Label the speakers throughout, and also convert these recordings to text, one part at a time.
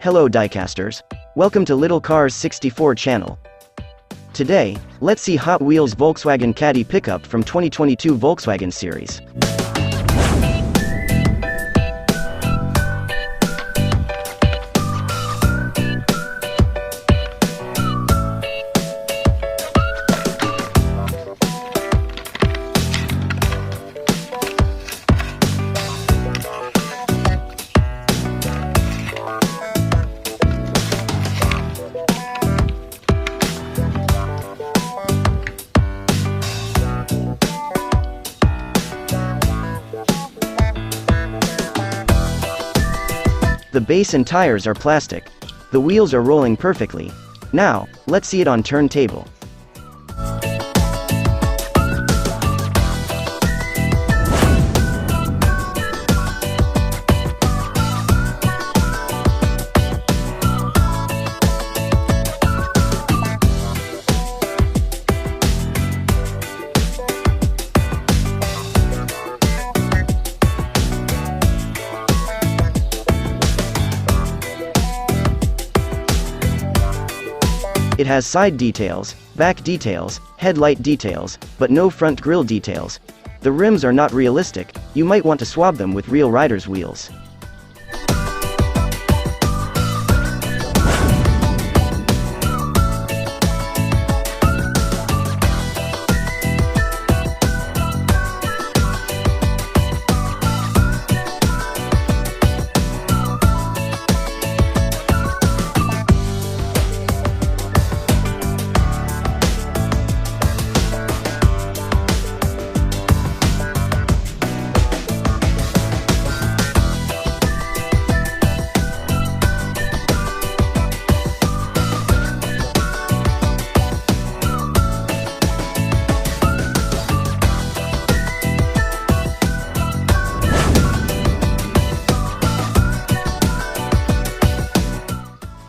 Speaker 1: Hello diecasters. Welcome to Little Cars 64 channel. Today, let's see Hot Wheels Volkswagen Caddy pickup from 2022 Volkswagen series. The base and tires are plastic. The wheels are rolling perfectly. Now, let's see it on turntable. It has side details, back details, headlight details, but no front grille details. The rims are not realistic, you might want to swap them with real riders' wheels.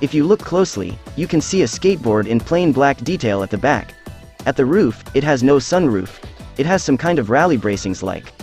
Speaker 1: If you look closely, you can see a skateboard in plain black detail at the back. At the roof, it has no sunroof. It has some kind of rally bracings like.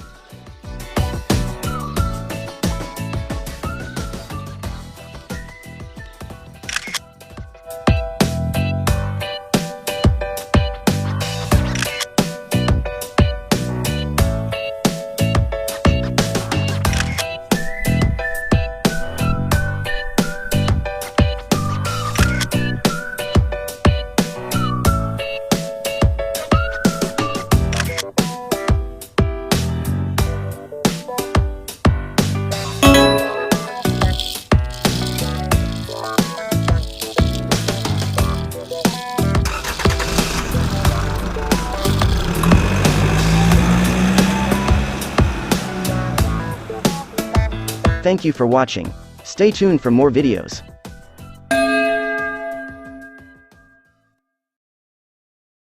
Speaker 1: Thank you for watching. Stay tuned for more videos.